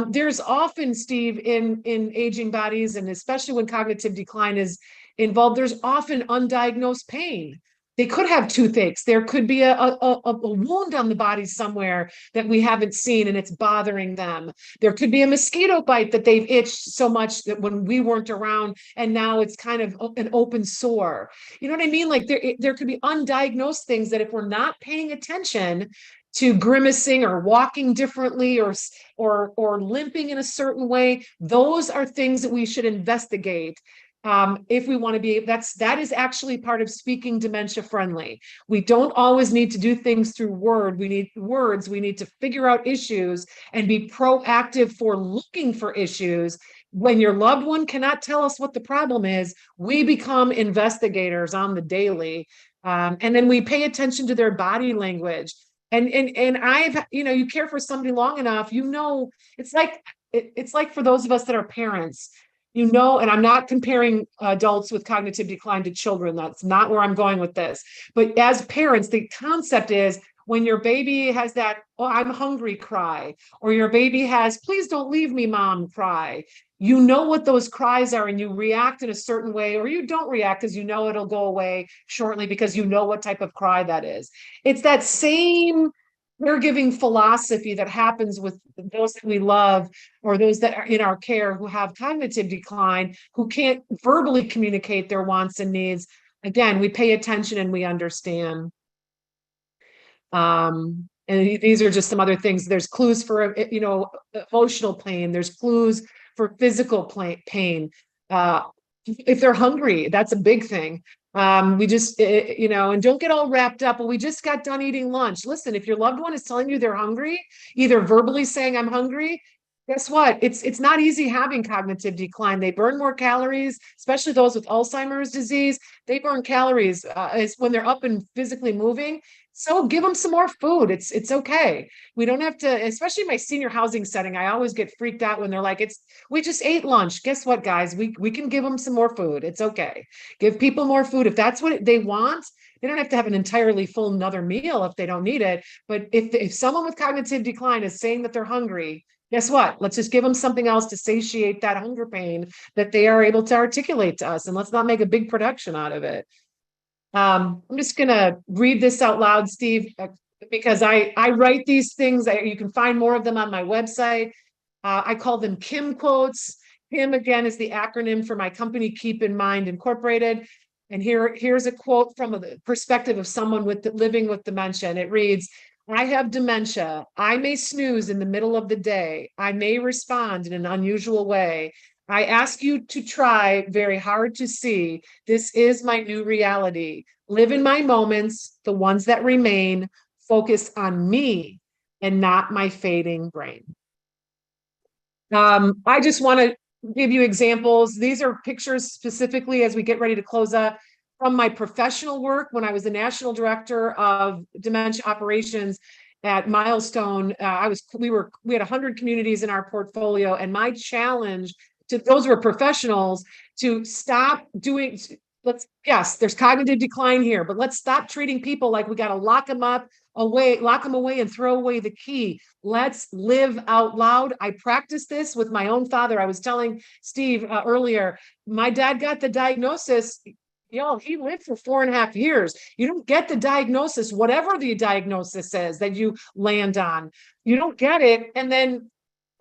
B: There's often, Steve, in aging bodies, and especially when cognitive decline is involved, there's often undiagnosed pain. They could have toothaches. There could be a wound on the body somewhere that we haven't seen and it's bothering them. There could be a mosquito bite that they've itched so much that when we weren't around and now it's kind of an open sore. You know what I mean? Like there could be undiagnosed things that if we're not paying attention to grimacing or walking differently or limping in a certain way, those are things that we should investigate. If we want to be, that is actually part of speaking dementia friendly. We don't always need to do things through words. We need to figure out issues and be proactive for looking for issues. When your loved one cannot tell us what the problem is, we become investigators on the daily. And then we pay attention to their body language. And I've, you care for somebody long enough, it's like for those of us that are parents, and I'm not comparing adults with cognitive decline to children. That's not where I'm going with this. But as parents, the concept is when your baby has that, oh, I'm hungry cry, or your baby has, please don't leave me, mom, cry. You know what those cries are and you react in a certain way, or you don't react because it'll go away shortly because you know what type of cry that is. It's that same caregiving philosophy that happens with those that we love or those that are in our care who have cognitive decline, who can't verbally communicate their wants and needs. Again, we pay attention and we understand. And these are just some other things. There's clues for, emotional pain. There's clues for physical pain. If they're hungry, that's a big thing. We just, and don't get all wrapped up. Well, we just got done eating lunch. Listen, if your loved one is telling you they're hungry, either verbally saying I'm hungry, guess what? It's not easy having cognitive decline. They burn more calories, especially those with Alzheimer's disease. They burn calories when they're up and physically moving. So give them some more food. It's okay. We don't have to, especially in my senior housing setting, I always get freaked out when they're like, we just ate lunch. Guess what, guys? We can give them some more food. It's okay. Give people more food. If that's what they want, they don't have to have an entirely full another meal if they don't need it. But if someone with cognitive decline is saying that they're hungry, guess what? Let's just give them something else to satiate that hunger pain that they are able to articulate to us. And let's not make a big production out of it. I'm just going to read this out loud, Steve, because I write these things. You can find more of them on my website. I call them Kim quotes. Kim, again, is the acronym for my company, Keep in Mind Incorporated. And here's a quote from the perspective of someone living with dementia. And it reads, I have dementia. I may snooze in the middle of the day. I may respond in an unusual way. I ask you to try very hard to see this is my new reality. Live in my moments, the ones that remain, focus on me and not my fading brain. I just want to give you examples. These are pictures specifically as we get ready to close up from my professional work when I was the national director of dementia operations at Milestone. We had 100 communities in our portfolio, and my challenge those were professionals to stop doing, there's cognitive decline here, but let's stop treating people like we got to lock them away and throw away the key. Let's live out loud. I practiced this with my own father. I was telling Steve earlier, my dad got the diagnosis. He lived for 4.5 years. You don't get the diagnosis, whatever the diagnosis says that you land on. You don't get it. And then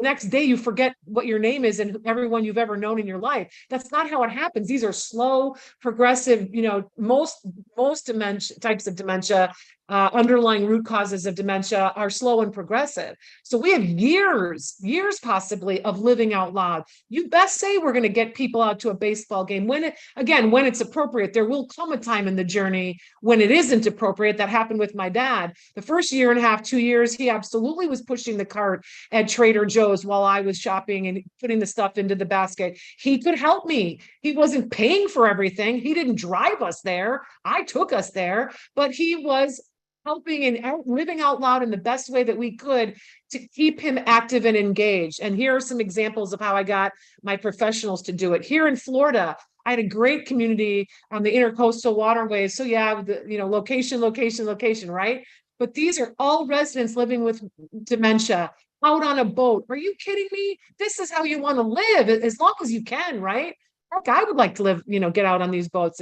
B: next day you forget what your name is and everyone you've ever known in your life. That's not how it happens. These are slow, progressive, most dementia types of dementia, underlying root causes of dementia are slow and progressive. So we have years possibly of living out loud. You best say we're going to get people out to a baseball game when it's appropriate. There will come a time in the journey when it isn't appropriate. That happened with my dad. The first 1.5 years, 2 years, he absolutely was pushing the cart at Trader Joe's while I was shopping and putting the stuff into the basket. He could help me. He wasn't paying for everything. He didn't drive us there. I took us there, but he was helping and living out loud in the best way that we could to keep him active and engaged. And here are some examples of how I got my professionals to do it. Here in Florida, I had a great community on the intercoastal waterways. So yeah, location, right? But these are all residents living with dementia out on a boat. Are you kidding me? This is how you want to live as long as you can, right? Heck, I would like to live, get out on these boats.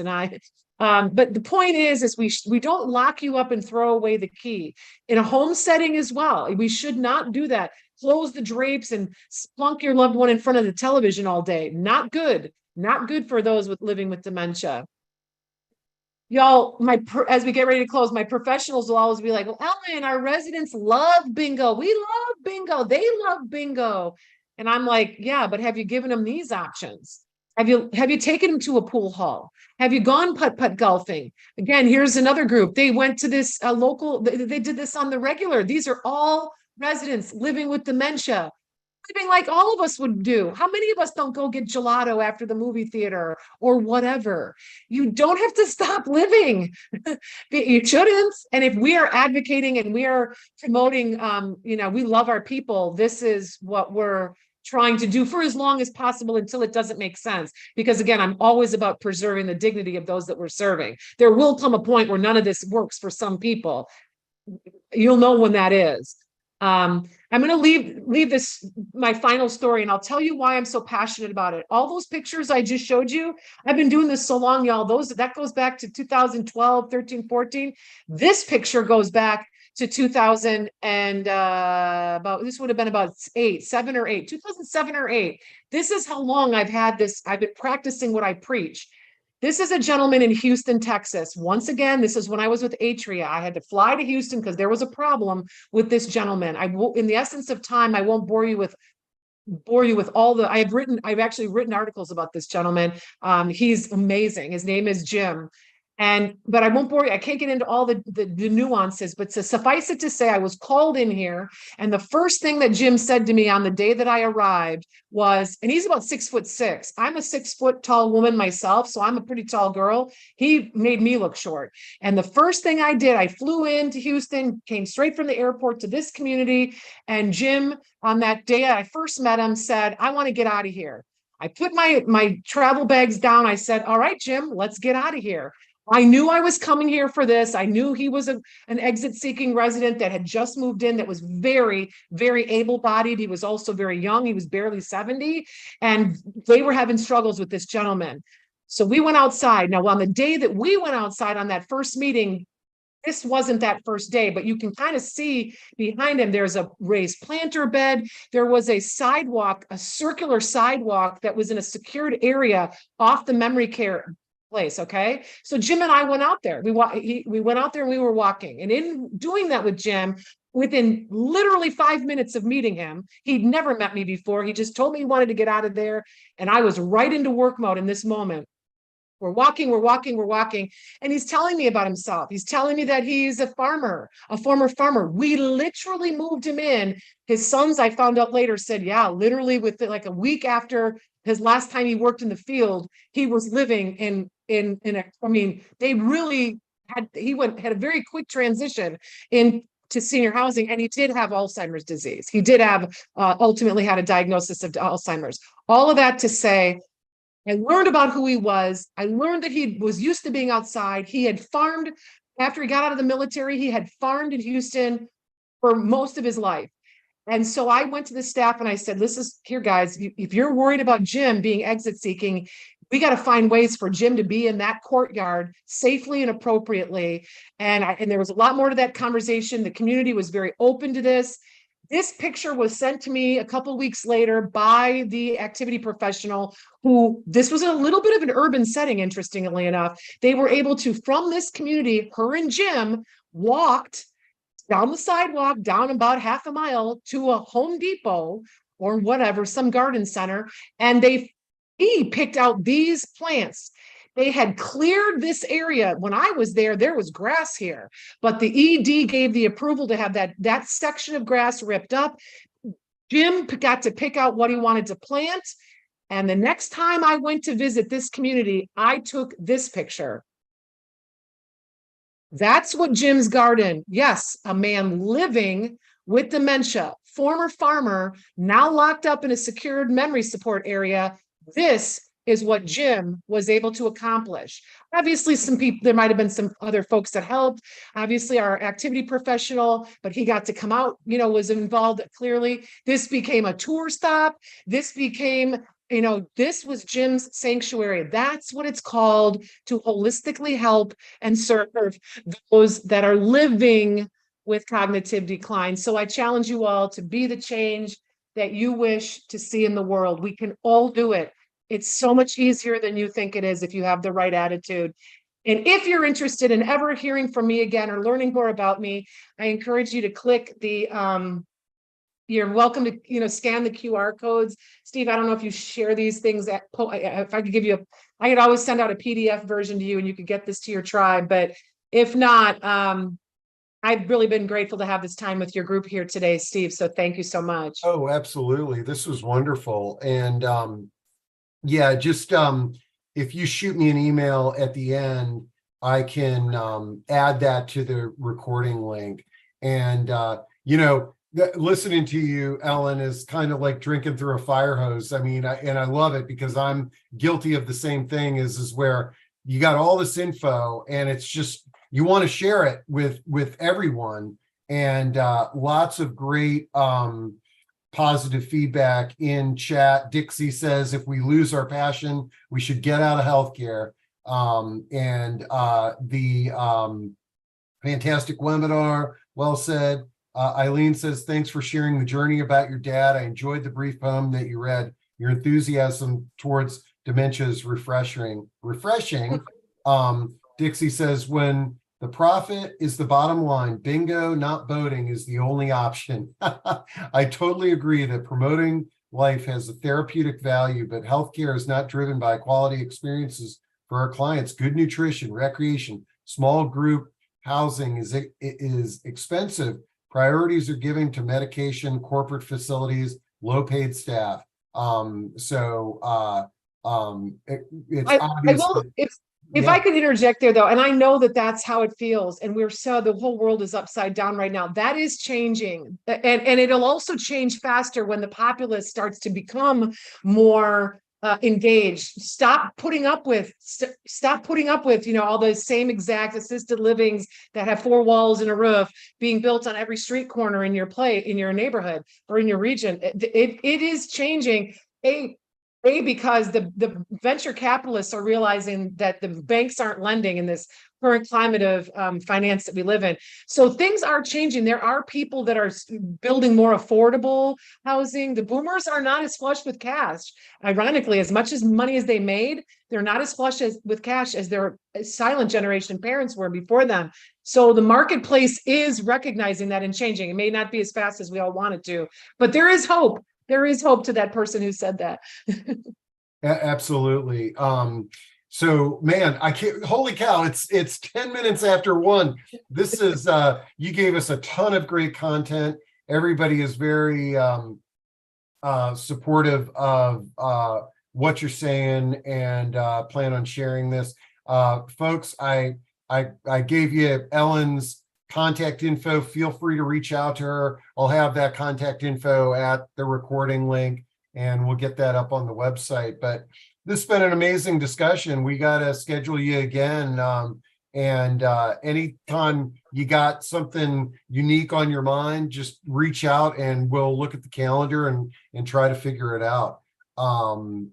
B: But the point is we don't lock you up and throw away the key. In a home setting as well, we should not do that. Close the drapes and splunk your loved one in front of the television all day. Not good. Not good for those living with dementia. Y'all, as we get ready to close, my professionals will always be like, well, Ellen, our residents love bingo. We love bingo. They love bingo. And I'm like, yeah, but have you given them these options? Have you taken them to a pool hall? Have you gone putt-putt golfing? Again, here's another group. They went to this they did this on the regular. These are all residents living with dementia, living like all of us would do. How many of us don't go get gelato after the movie theater or whatever? You don't have to stop living. You shouldn't. And if we are advocating and we are promoting, we love our people, this is what we're trying to do for as long as possible until it doesn't make sense. Because again, I'm always about preserving the dignity of those that we're serving. There will come a point where none of this works for some people. You'll know when that is. I'm going to leave this, my final story, and I'll tell you why I'm so passionate about it. All those pictures I just showed you, I've been doing this so long, y'all. That goes back to 2012, 13, 14. This picture goes back to 2000 and this would have been about 2007 or 8. This is how long I've had this. I've been practicing what I preach. This is a gentleman in Houston, Texas. Once again, this is when I was with Atria. I had to fly to Houston because there was a problem with this gentleman. In the essence of time, I won't bore you with all the. I've actually written articles about this gentleman. He's amazing. His name is Jim. But I won't bore you. I can't get into all the nuances, but to suffice it to say, I was called in here. And the first thing that Jim said to me on the day that I arrived was, and he's about 6'6". I'm a 6 foot tall woman myself. So I'm a pretty tall girl. He made me look short. And the first thing I did, I flew into Houston, came straight from the airport to this community. And Jim, on that day I first met him, said, I want to get out of here. I put my travel bags down. I said, all right, Jim, let's get out of here. I knew I was coming here for this. I knew he was an exit-seeking resident that had just moved in that was very, very able-bodied. He was also very young. He was barely 70, and they were having struggles with this gentleman. So we went outside. Now, on the day that we went outside on that first meeting, this wasn't that first day, but you can kind of see behind him, there's a raised planter bed. There was a sidewalk, a circular sidewalk that was in a secured area off the memory care place. Okay. So Jim and I went out there. We went out there and we were walking. And in doing that with Jim, within literally 5 minutes of meeting him, he'd never met me before. He just told me he wanted to get out of there. And I was right into work mode in this moment. We're walking. And he's telling me about himself. He's telling me that he's a farmer, a former farmer. We literally moved him in. His sons, I found out later, said, yeah, literally within like a week after his last time he worked in the field, he was living they really had a very quick transition into senior housing, and he did have Alzheimer's disease. He did have ultimately had a diagnosis of Alzheimer's. All of that to say, I learned about who he was. I learned that he was used to being outside. He had farmed after he got out of the military. He had farmed in Houston for most of his life. And so I went to the staff and I said, here, guys, if you're worried about Jim being exit seeking, we got to find ways for Jim to be in that courtyard safely and appropriately. And there was a lot more to that conversation. The community was very open to this. This picture was sent to me a couple of weeks later by the activity professional this was a little bit of an urban setting, interestingly enough. They were able to, from this community, her and Jim walked down the sidewalk, down about half a mile to a Home Depot or whatever, some garden center. And he picked out these plants. They had cleared this area. When I was there was grass here, but the ED gave the approval to have that section of grass ripped up. Jim got to pick out what he wanted to plant. And the next time I went to visit this community, I took this picture. That's what Jim's garden. Yes, a man living with dementia, former farmer, now locked up in a secured memory support area. This is what Jim was able to accomplish. Obviously, some people, there might have been some other folks that helped. Obviously, our activity professional, but he got to come out, was involved clearly. This became a tour stop. This became, this was Jim's sanctuary. That's what it's called, to holistically help and serve those that are living with cognitive decline. So I challenge you all to be the change that you wish to see in the world. We can all do it. It's so much easier than you think it is if you have the right attitude. And if you're interested in ever hearing from me again or learning more about me, I encourage you to click the, you're welcome to, scan the QR codes. Steve, I don't know if you share these things if I could give you I could always send out a PDF version to you and you could get this to your tribe. But if not, I've really been grateful to have this time with your group here today, Steve. So thank you so much.
A: Oh, absolutely. This was wonderful. And yeah, just if you shoot me an email at the end, I can add that to the recording link. And, listening to you, Ellen, is kind of like drinking through a fire hose. I mean, I love it because I'm guilty of the same thing is where you got all this info and it's just, you want to share it with everyone, and lots of great positive feedback in chat. Dixie says, if we lose our passion, we should get out of healthcare. The fantastic webinar, well said. Eileen says, thanks for sharing the journey about your dad. I enjoyed the brief poem that you read. Your enthusiasm towards dementia is refreshing. Dixie says, when the profit is the bottom line, bingo, not boating is the only option. I totally agree that promoting life has a therapeutic value, but healthcare is not driven by quality experiences for our clients. Good nutrition, recreation, small group housing is expensive. Priorities are given to medication, corporate facilities, low paid staff. It's obvious.
B: If I could interject there though, and I know that that's how it feels, and the whole world is upside down right now. That is changing, and it'll also change faster when the populace starts to become more engaged. Stop putting up with all those same exact assisted livings that have 4 walls and a roof being built on every street corner in your neighborhood or in your region. It is changing. Because the venture capitalists are realizing that the banks aren't lending in this current climate of finance that we live in. So things are changing. There are people that are building more affordable housing. The boomers are not as flush with cash. Ironically, as much as money as they made, they're not as flush with cash as their silent generation parents were before them. So the marketplace is recognizing that and changing. It may not be as fast as we all want it to, but there is hope. There is hope to that person who said that.
A: Absolutely. So man, I can't, holy cow, it's 10 minutes after 1. This is, you gave us a ton of great content. Everybody is very supportive of what you're saying and plan on sharing this. Folks, I gave you Ellen's contact info. Feel free to reach out to her. I'll have that contact info at the recording link and we'll get that up on the website. But this has been an amazing discussion. We got to schedule you again. Anytime you got something unique on your mind, just reach out and we'll look at the calendar and try to figure it out. All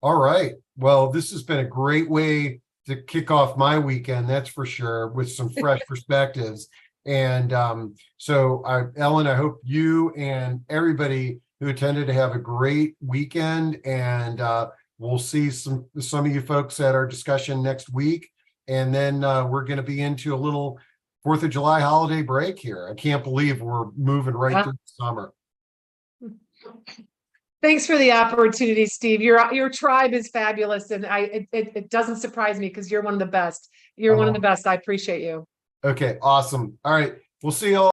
A: right. Well, this has been a great way to kick off my weekend, that's for sure, with some fresh perspectives. And Ellen, I hope you and everybody who attended to have a great weekend. And we'll see some of you folks at our discussion next week. And then we're going to be into a little 4th of July holiday break here. I can't believe we're moving right through the summer.
B: Thanks for the opportunity, Steve. Your tribe is fabulous, and it doesn't surprise me because you're one of the best. You're one of the best. I appreciate you.
A: Okay, awesome. All right, we'll see you all.